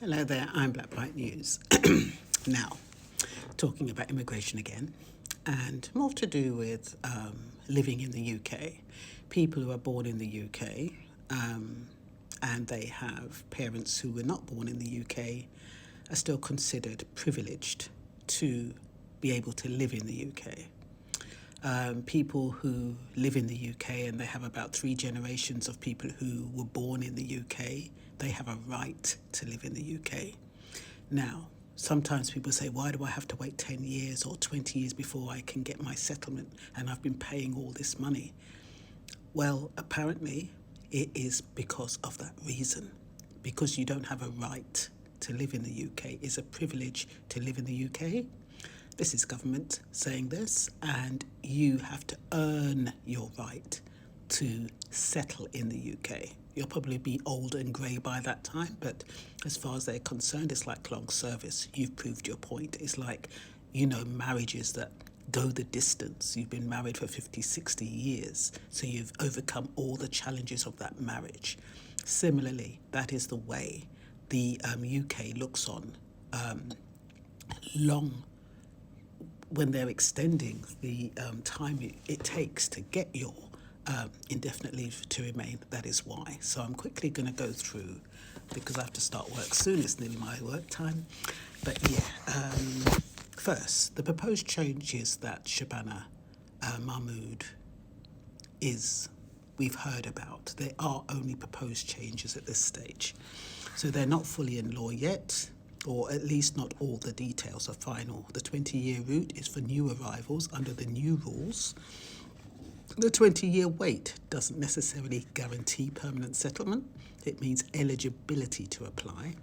Hello there, I'm Black Bright News. Now, talking about immigration again, and more to do with living in the UK. People who are born in the UK and they have parents who were not born in the UK are still considered privileged to be able to live in the UK. People who live in the UK and they have about 3 generations of people who were born in the UK, they have a right to live in the UK. Now, sometimes people say, why do I have to wait 10 years or 20 years before I can get my settlement and I've been paying all this money? Well, apparently it is because of that reason. Because you don't have a right to live in the UK. It's a privilege to live in the UK. This is government saying this, and you have to earn your right to settle in the UK. You'll probably be old and grey by that time, but as far as they're concerned, it's like long service. You've proved your point. It's like, marriages that go the distance. You've been married for 50, 60 years, so you've overcome all the challenges of that marriage. Similarly, that is the way the UK looks on when they're extending the time it takes to get your indefinite leave to remain. That is why. So I'm quickly going to go through, because I have to start work soon. It's nearly my work time. But first, the proposed changes that Shabana Mahmood we've heard about. They are only proposed changes at this stage. So they're not fully in law yet, or at least not all the details are final. The 20-year route is for new arrivals under the new rules. The 20-year wait doesn't necessarily guarantee permanent settlement. It means eligibility to apply.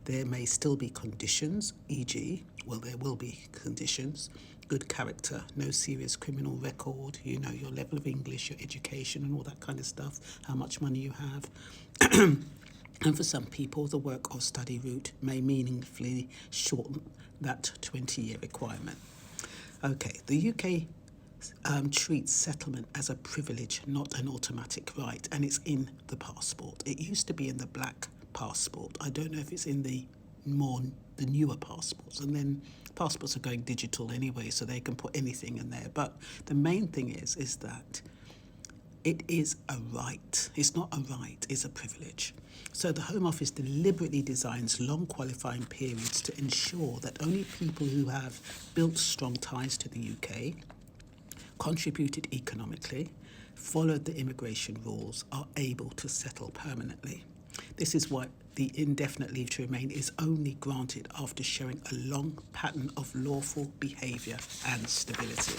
There may still be conditions, e.g., there will be conditions, good character, no serious criminal record, your level of English, your education and all that kind of stuff, how much money you have. And for some people, the work or study route may meaningfully shorten that 20-year requirement. Okay, the UK treats settlement as a privilege, not an automatic right, and it's in the passport. It used to be in the black passport. I don't know if it's in the newer passports, and then passports are going digital anyway, so they can put anything in there. But the main thing is that it is a right. It's not a right, it's a privilege. So the Home Office deliberately designs long qualifying periods to ensure that only people who have built strong ties to the UK, contributed economically, followed the immigration rules, are able to settle permanently. This is why the indefinite leave to remain is only granted after showing a long pattern of lawful behaviour and stability.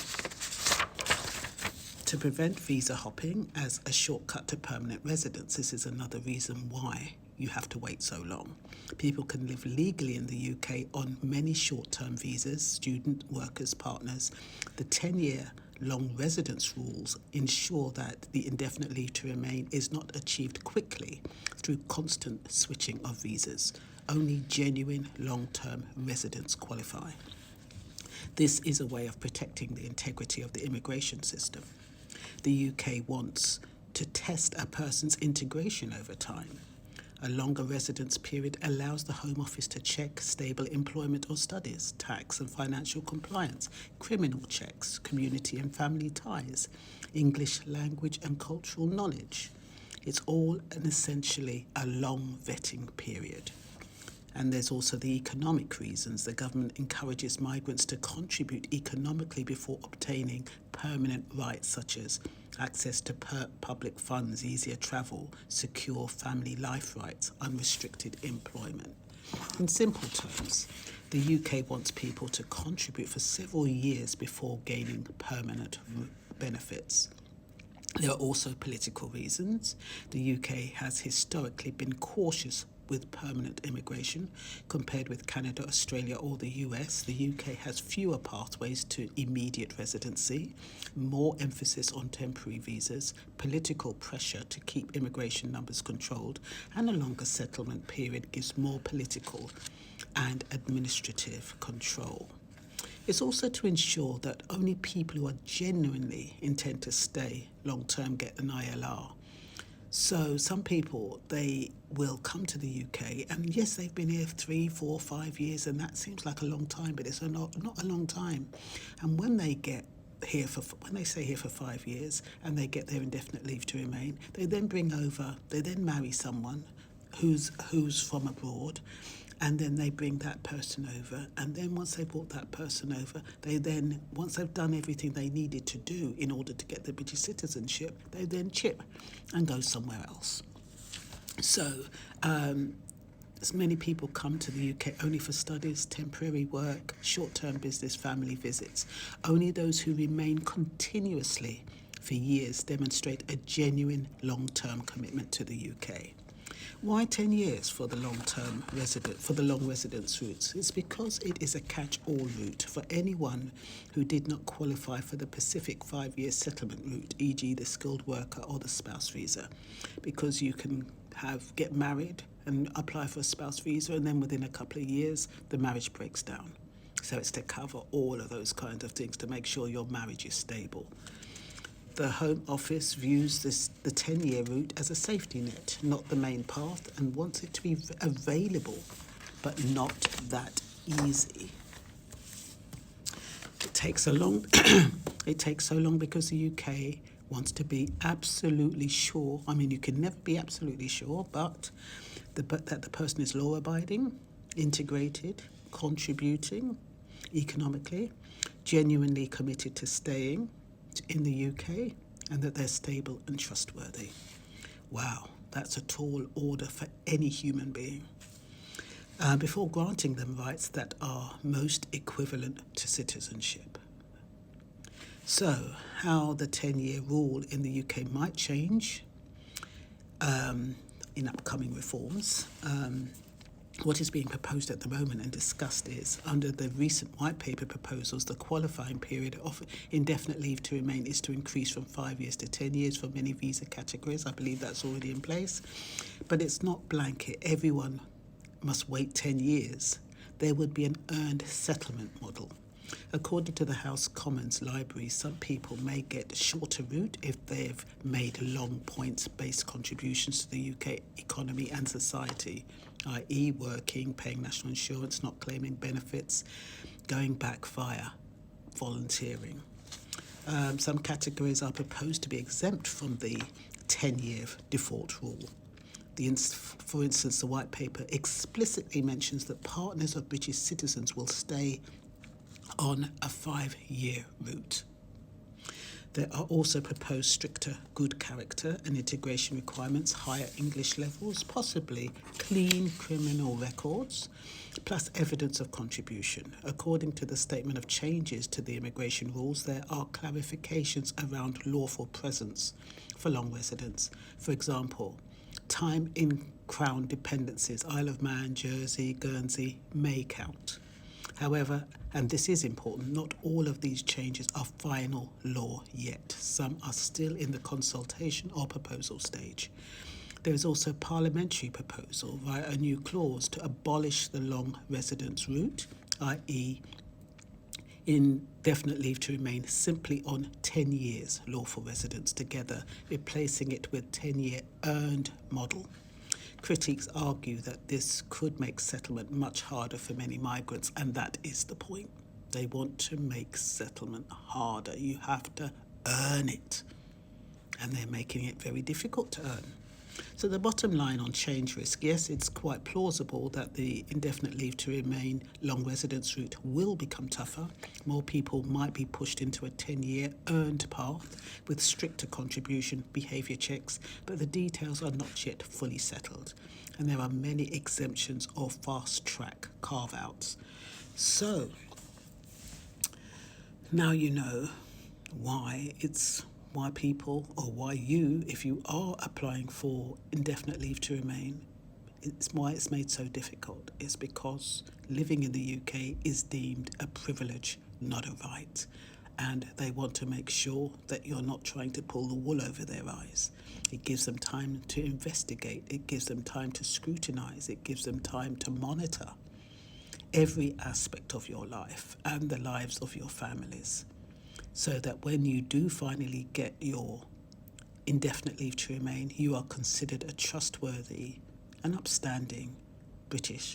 To prevent visa hopping as a shortcut to permanent residence, this is another reason why you have to wait so long. People can live legally in the UK on many short-term visas, student, workers, partners. The 10-year long residence rules ensure that the indefinite leave to remain is not achieved quickly through constant switching of visas. Only genuine long-term residents qualify. This is a way of protecting the integrity of the immigration system. The UK wants to test a person's integration over time. A longer residence period allows the Home Office to check stable employment or studies, tax and financial compliance, criminal checks, community and family ties, English language and cultural knowledge. It's all essentially a long vetting period. And there's also the economic reasons. The government encourages migrants to contribute economically before obtaining permanent rights such as access to public funds, easier travel, secure family life rights, unrestricted employment. In simple terms, the UK wants people to contribute for several years before gaining permanent benefits. There are also political reasons. The UK has historically been cautious with permanent immigration. Compared with Canada, Australia or the US, the UK has fewer pathways to immediate residency, more emphasis on temporary visas, political pressure to keep immigration numbers controlled, and a longer settlement period gives more political and administrative control. It's also to ensure that only people who are genuinely intent to stay long-term get an ILR. So some people, they will come to the UK, and yes, they've been here 3, 4, 5 years, and that seems like a long time, but it's not a long time. And when they get here when they stay here for 5 years and they get their indefinite leave to remain, they then marry someone who's from abroad, and then they bring that person over, and then once they brought that person over, once they've done everything they needed to do in order to get the British citizenship, they then chip and go somewhere else. So as many people come to the UK only for studies, temporary work, short-term business, family visits. Only those who remain continuously for years demonstrate a genuine long-term commitment to the UK. Why 10 years for the long residence routes? It's because it is a catch-all route for anyone who did not qualify for the Pacific 5-year settlement route, e.g. the skilled worker or the spouse visa, because you can get married and apply for a spouse visa, and then within a couple of years the marriage breaks down. So it's to cover all of those kinds of things to make sure your marriage is stable. The Home Office views the 10-year route as a safety net, not the main path, and wants it to be available, but not that easy. It takes so long. It takes so long because the UK wants to be absolutely sure. I mean, you can never be absolutely sure, but that the person is law-abiding, integrated, contributing economically, genuinely committed to staying in the UK, and that they're stable and trustworthy. Wow, that's a tall order for any human being. Before granting them rights that are most equivalent to citizenship. So, how the 10-year rule in the UK might change in upcoming reforms. What is being proposed at the moment and discussed is, under the recent white paper proposals, the qualifying period of indefinite leave to remain is to increase from 5 years to 10 years for many visa categories. I believe that's already in place. But it's not blanket. Everyone must wait 10 years. There would be an earned settlement model. According to the House Commons Library, some people may get a shorter route if they've made long points-based contributions to the UK economy and society, i.e. working, paying national insurance, not claiming benefits, going back via volunteering. Some categories are proposed to be exempt from the 10-year default rule. For instance, the white paper explicitly mentions that partners of British citizens will stay on a 5-year route. There are also proposed stricter good character and integration requirements, higher English levels, possibly clean criminal records, plus evidence of contribution. According to the statement of changes to the immigration rules, there are clarifications around lawful presence for long residents. For example, time in Crown dependencies, Isle of Man, Jersey, Guernsey, may count. However, and this is important, not all of these changes are final law yet. Some are still in the consultation or proposal stage. There is also a parliamentary proposal via a new clause to abolish the long residence route, i.e. indefinite leave to remain simply on 10 years lawful residence together, replacing it with 10-year earned model. Critics argue that this could make settlement much harder for many migrants, and that is the point. They want to make settlement harder. You have to earn it, and they're making it very difficult to earn. So the bottom line on change risk, yes, it's quite plausible that the indefinite leave to remain long residence route will become tougher. More people might be pushed into a 10-year earned path with stricter contribution behaviour checks, but the details are not yet fully settled. And there are many exemptions or fast-track carve-outs. So now you know why people, or why you, if you are applying for indefinite leave to remain, it's why it's made so difficult. It's because living in the UK is deemed a privilege, not a right. And they want to make sure that you're not trying to pull the wool over their eyes. It gives them time to investigate. It gives them time to scrutinise. It gives them time to monitor every aspect of your life and the lives of your families, so that when you do finally get your indefinite leave to remain, you are considered a trustworthy and upstanding British